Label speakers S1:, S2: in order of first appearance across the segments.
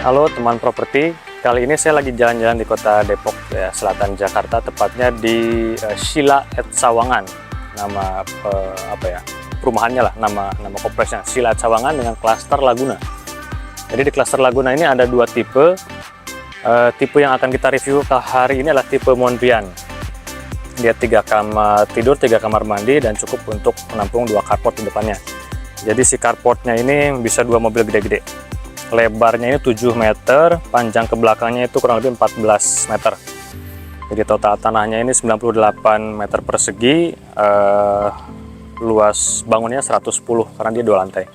S1: Halo teman properti, kali ini saya lagi jalan-jalan di kota Depok, ya, selatan Jakarta, tepatnya di Sila at Sawangan. Nama perumahannya lah, nama kompleksnya Sila at Sawangan dengan klaster Laguna. Jadi di klaster Laguna ini ada dua tipe. Tipe yang akan kita review hari ini adalah tipe Mondrian. Dia 3 kamar tidur, 3 kamar mandi, dan cukup untuk menampung 2 carport di depannya. Jadi si carportnya ini bisa 2 mobil gede-gede. Lebarnya ini 7 meter, panjang ke belakangnya itu kurang lebih 14 meter. Jadi total tanahnya ini 98 meter persegi, luas bangunnya 110 karena dia 2 lantai.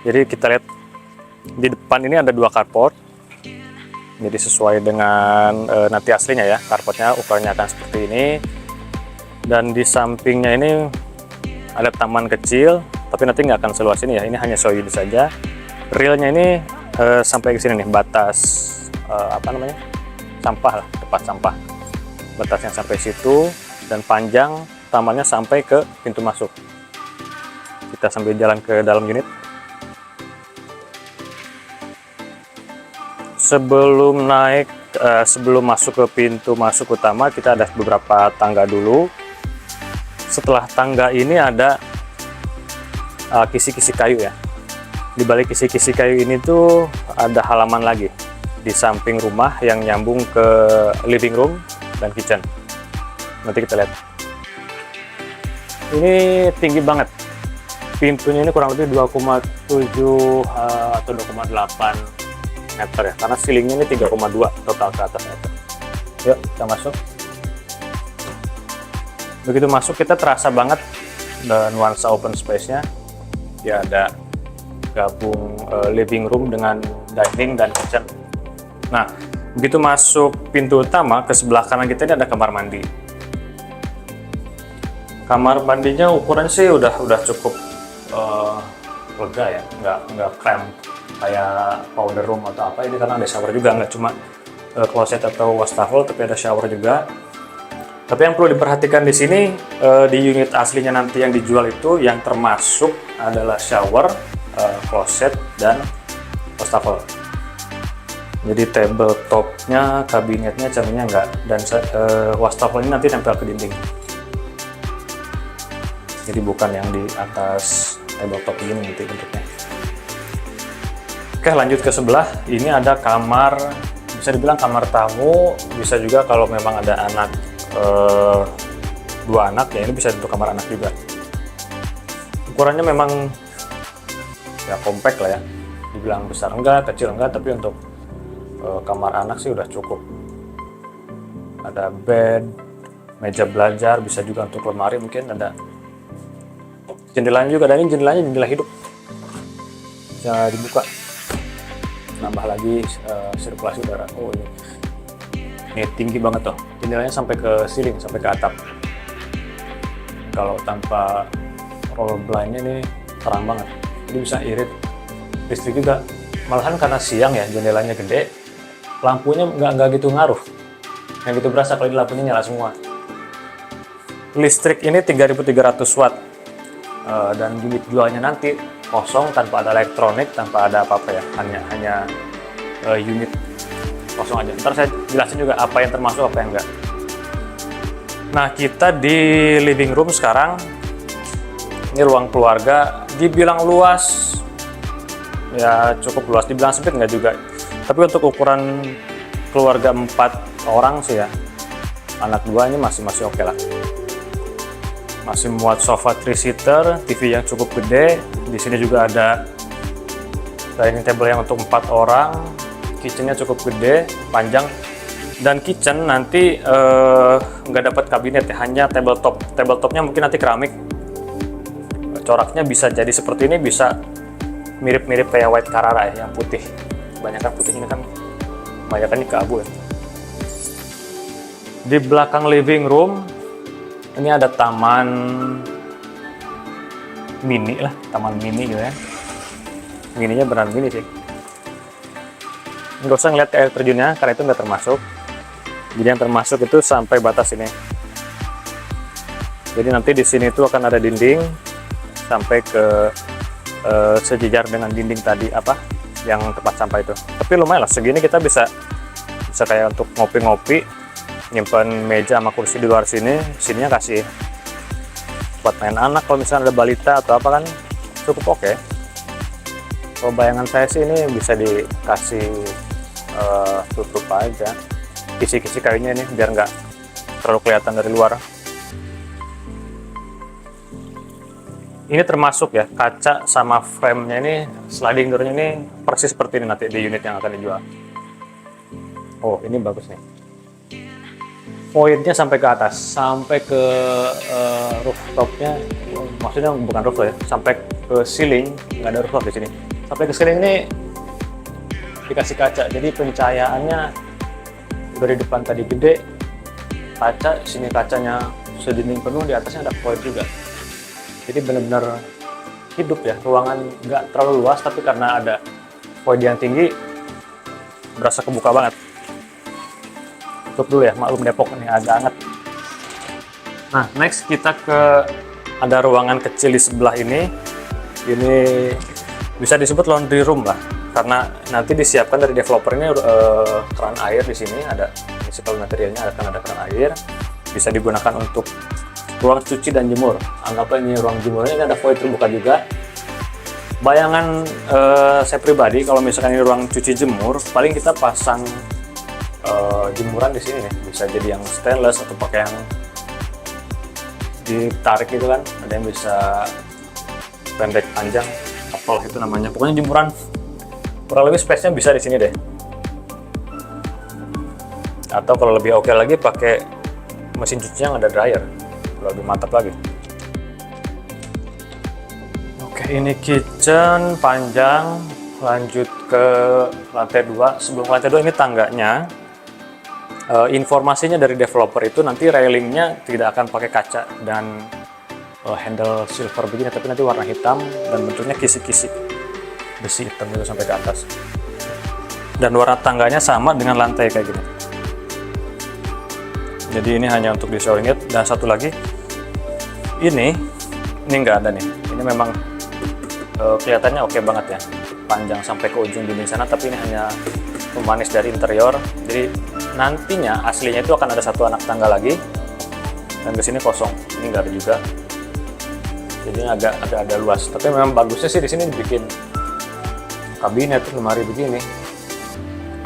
S1: Jadi kita lihat di depan ini ada 2 carport. Jadi sesuai dengan nanti aslinya ya, carportnya ukurannya akan seperti ini. Dan di sampingnya ini ada taman kecil, tapi nanti nggak akan seluas ini ya, ini hanya show unit saja. Realnya ini sampai ke sini nih, batas sampah lah, tempat sampah. Batasnya sampai situ, dan panjang tamannya sampai ke pintu masuk. Kita sambil jalan ke dalam unit. Sebelum masuk ke pintu masuk utama, kita ada beberapa tangga dulu. Setelah tangga ini ada kisi-kisi kayu ya. Di balik kisi-kisi kayu ini tuh ada halaman lagi di samping rumah yang nyambung ke living room dan kitchen. Nanti kita lihat. Ini tinggi banget. Pintunya ini kurang lebih 2,7 atau 2,8 meter ya, karena ceilingnya ini 3,2 total ke atas meter. Yuk kita masuk. Begitu masuk kita terasa banget nuansa open space-nya. Ya ada gabung living room dengan dining dan kitchen. Nah, begitu masuk pintu utama, ke sebelah kanan kita ini ada kamar mandi. Kamar mandinya ukuran sih udah cukup lega ya, nggak cramp kayak powder room atau apa. Ini karena ada shower juga, nggak cuma closet atau wastafel, tapi ada shower juga. Tapi yang perlu diperhatikan di sini, di unit aslinya nanti yang dijual itu yang termasuk adalah shower, closet, dan wastafel. Jadi tabletopnya, kabinetnya, cerminnya enggak, dan wastafel ini nanti nempel ke dinding. Jadi bukan yang di atas tabletop ini nanti bentuknya. Oke, lanjut ke sebelah. Ini ada kamar, bisa dibilang kamar tamu, bisa juga kalau memang ada anak, 2 anak ya, ini bisa untuk kamar anak juga. Ukurannya memang ya compact lah ya, dibilang besar enggak, kecil enggak, tapi untuk kamar anak sih udah cukup. Ada bed, meja belajar, bisa juga untuk lemari, mungkin ada jendelanya juga, dan ini jendelanya jendela hidup, bisa dibuka, nambah lagi sirkulasi udara. Oh ini tinggi banget tuh, jendelanya sampai ke ceiling, sampai ke atap. Kalau tanpa roll blindnya ini terang banget, jadi bisa irit listrik juga. Malahan karena siang ya, jendelanya gede, lampunya nggak gitu ngaruh, nggak gitu berasa kalau lampunya nyala semua. Listrik ini 3.300 watt, dan unit jualnya nanti kosong, tanpa ada elektronik, tanpa ada apa-apa ya, hanya unit kosong aja. Ntar saya jelasin juga apa yang termasuk, apa yang enggak. Nah, kita di living room sekarang. Ini ruang keluarga, dibilang luas ya, cukup luas. Dibilang sempit enggak juga, tapi untuk ukuran keluarga 4 orang sih ya, anak 2 ini masih oke lah. Masih muat sofa 3-seater, TV yang cukup gede. Di sini juga ada dining table yang untuk 4 orang. Kitchennya cukup gede, panjang, dan kitchen nanti nggak dapat kabinet ya, hanya tabletop. Tabletopnya mungkin nanti keramik. Coraknya bisa jadi seperti ini, bisa mirip-mirip kayak white Carrara ya, yang putih. Kebanyakan putih ini kan, kebanyakan ini keabu ya. Di belakang living room ini ada taman mini lah, taman mini gitu ya. Mininya beneran mini sih. Nggak usah ngeliat ke air terjunnya, karena itu nggak termasuk. Jadi yang termasuk itu sampai batas ini. Jadi nanti di sini itu akan ada dinding sampai ke sejajar dengan dinding tadi yang tempat sampah itu. Tapi lumayan lah, segini kita bisa kayak untuk ngopi-ngopi, nyimpen meja sama kursi di luar sini. Sininya kasih buat main anak kalau misalnya ada balita atau apa kan, cukup oke. Kalau bayangan saya sih ini bisa dikasih tutup aja, kisi-kisi kayunya ini biar nggak terlalu kelihatan dari luar. Ini termasuk ya, kaca sama frame-nya ini, sliding door-nya ini persis seperti ini nanti di unit yang akan dijual. Oh, ini bagus nih. Poinnya sampai ke atas, sampai ke rooftop-nya, maksudnya bukan roof ya, sampai ke ceiling, nggak ada rooftop di sini. Sampai ke ceiling ini dikasih kaca, jadi pencahayaannya dari depan tadi gede, kaca, sini kacanya sedinding penuh, di atasnya ada void juga. Jadi benar-benar hidup ya, ruangan nggak terlalu luas, tapi karena ada void yang tinggi, berasa kebuka banget. Tutup dulu ya, maklum Depok nih agak anget. Nah, next kita ke ada ruangan kecil di sebelah ini. Ini bisa disebut laundry room lah, karena nanti disiapkan dari developer ini keran air di sini, ada municipal materialnya, akan ada keran air, bisa digunakan untuk ruang cuci dan jemur. Anggaplah ini ruang jemurnya, ini ada void terbuka juga. Bayangan saya pribadi kalau misalkan ini ruang cuci jemur, paling kita pasang jemuran di sini nih, bisa jadi yang stainless atau pakai yang ditarik gitu kan, ada yang bisa pendek panjang, apalah itu namanya. Pokoknya jemuran kurang lebih space-nya bisa di sini deh. Atau kalau lebih oke lagi pakai mesin cuci yang ada dryer, lebih mantap lagi. Oke, ini kitchen panjang, lanjut ke lantai 2. Sebelum lantai 2 ini tangganya. Informasinya dari developer itu nanti railingnya tidak akan pakai kaca dan handle silver begini, tapi nanti warna hitam dan bentuknya kisi-kisi besi hitam itu sampai ke atas. Dan warna tangganya sama dengan lantai kayak gini. Jadi ini hanya untuk di show unit. Dan satu lagi, ini nggak ada nih. Ini memang kelihatannya oke banget ya, panjang sampai ke ujung dinding sana, tapi ini hanya pemanis dari interior. Jadi nantinya aslinya itu akan ada satu anak tangga lagi, dan kesini kosong. Ini nggak ada juga. Jadi ini agak ada luas. Tapi memang bagusnya sih di sini dibikin kabinet lemari begini.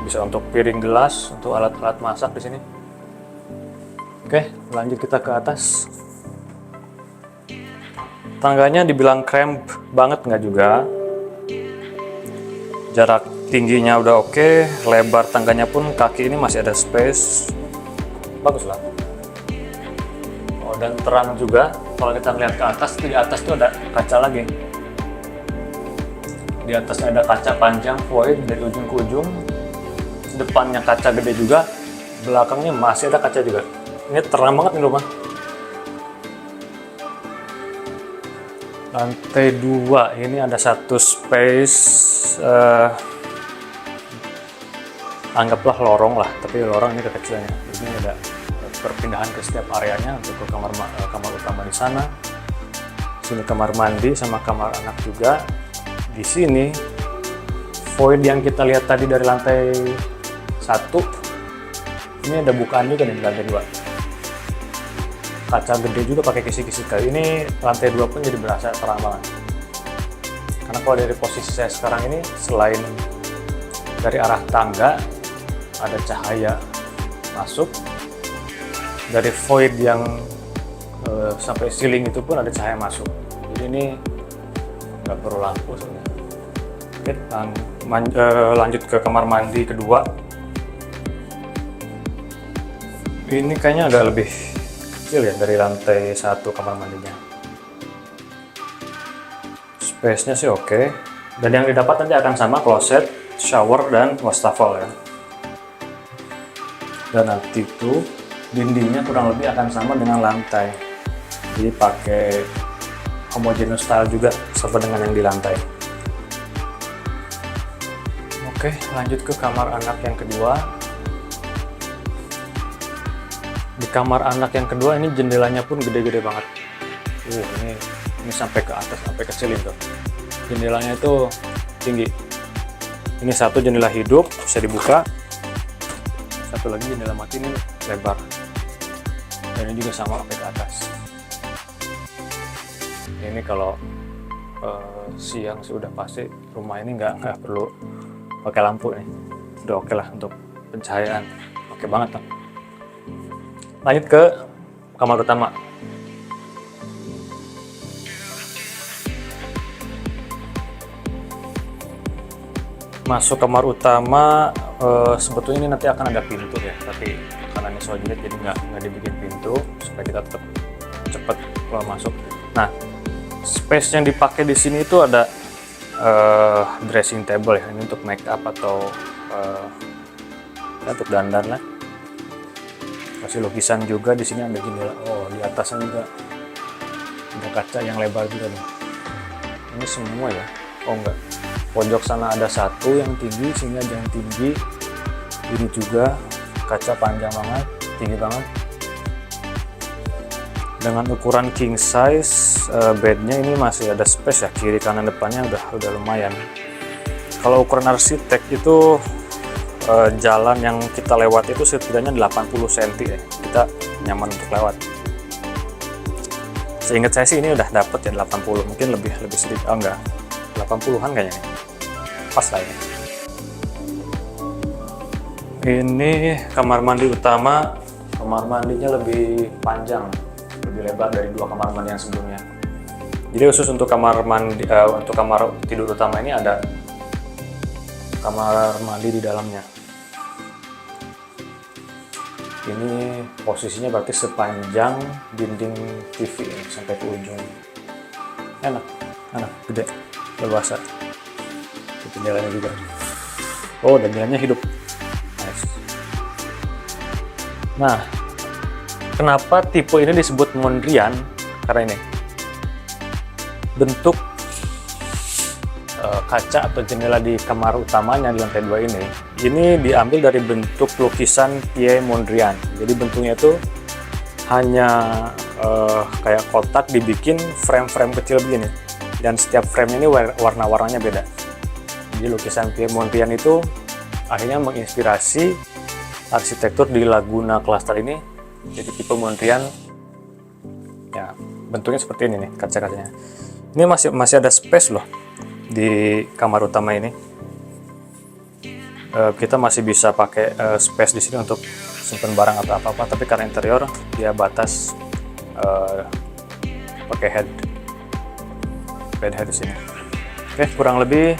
S1: Bisa untuk piring gelas, untuk alat-alat masak di sini. Oke, lanjut kita ke atas. Tangganya dibilang cramp banget nggak juga. Jarak tingginya udah oke, lebar tangganya pun kaki ini masih ada space. Bagus lah. Oh, dan terang juga. Kalau kita lihat ke atas, di atas tuh ada kaca lagi. Di atas ada kaca panjang void dari ujung ke ujung. Depannya kaca gede juga, belakangnya masih ada kaca juga. Ini terang banget nih rumah. Lantai 2 ini ada satu space, anggaplah lorong lah, tapi lorong ini kekecilannya. Ini ada perpindahan ke setiap areanya, untuk ke kamar utama di sana. Sini kamar mandi sama kamar anak juga. Di sini void yang kita lihat tadi dari lantai 1, ini ada bukaan juga nih di lantai 2. Kaca gede juga pakai kisi-kisi kayu. Ini lantai 2 pun jadi berasa terang banget. Karena kalau dari posisi saya sekarang ini, selain dari arah tangga ada cahaya masuk, dari void yang sampai ceiling itu pun ada cahaya masuk. Jadi ini nggak perlu lampu sebenarnya. Oke, lanjut ke kamar mandi kedua. Ini kayaknya agak lebih kecil ya dari lantai 1 kamar mandinya. Space-nya sih oke. Dan yang didapat nanti akan sama kloset, shower, dan wastafel ya. Dan nanti itu dindingnya kurang lebih akan sama dengan lantai. Jadi pakai homogeneous style juga sama dengan yang di lantai. Oke, lanjut ke kamar anak yang kedua. Di kamar anak yang kedua ini jendelanya pun gede-gede banget. Ini sampai ke atas, sampai ke ceiling tuh. Jendelanya itu tinggi. Ini satu jendela hidup bisa dibuka, satu lagi jendela mati ini lebar, dan ini juga sama sampai ke atas. Ini kalau siang sih udah pasti rumah ini nggak perlu pakai lampu nih, udah oke lah untuk pencahayaan, oke banget kan. Lanjut ke kamar utama. Masuk kamar utama, sebetulnya ini nanti akan ada pintu ya, tapi karena ini soal jilid jadi nggak dibikin pintu supaya kita tetap cepat kalau masuk. Nah, space yang dipakai di sini itu ada dressing table ya, ini untuk make up atau ya, untuk dandan lah. Masih lukisan juga di sini, ada jendela. Oh, di atasnya juga ada kaca yang lebar juga nih. Ini semua ya? Oh enggak. Pojok sana ada satu yang tinggi, sini ada yang tinggi. Ini juga kaca panjang banget, tinggi banget. Dengan ukuran king size, bednya ini masih ada space ya, kiri kanan depannya udah lumayan. Kalau ukuran arsitek itu jalan yang kita lewat itu setidaknya 80 cm ya, kita nyaman untuk lewat. Seingat saya sih ini udah dapet ya 80, mungkin lebih sedikit, oh enggak, 80-an kayaknya nih. Pas lah ya. Ini kamar mandi utama, kamar mandinya lebih panjang, lebih lebar dari dua kamar mandi yang sebelumnya. Jadi khusus untuk kamar mandi, untuk kamar tidur utama ini ada kamar mandi di dalamnya. Ini posisinya berarti sepanjang dinding TV ini, sampai ke ujung. Enak, gede, leluasa. Jendelanya juga. Oh, dan jalannya hidup. Nice. Nah, kenapa tipe ini disebut Mondrian? Karena ini bentuk kaca atau jendela di kamar utamanya di lantai 2 ini diambil dari bentuk lukisan Pierre Mondrian. Jadi bentuknya itu hanya kayak kotak dibikin frame-frame kecil begini, dan setiap frame ini warna-warnanya beda. Jadi lukisan Pierre Mondrian itu akhirnya menginspirasi arsitektur di Laguna Cluster ini. Jadi tipe Mondrian ya, bentuknya seperti ini nih, kaca-kacanya. Ini masih ada space loh di kamar utama ini. Kita masih bisa pakai space di sini untuk simpan barang atau apa-apa, tapi karena interior dia batas pakai bed head di sini. Oke, kurang lebih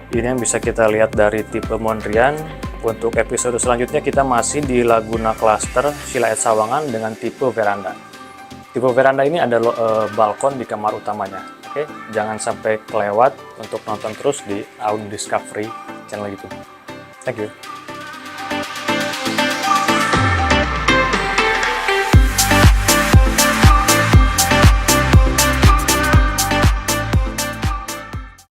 S1: ini yang bisa kita lihat dari tipe Mondrian. Untuk episode selanjutnya kita masih di Laguna Cluster Silaet Sawangan dengan tipe veranda. Tipe veranda ini ada balkon di kamar utamanya. Oke, jangan sampai kelewat untuk nonton terus di Audi Discovery channel YouTube. Thank you.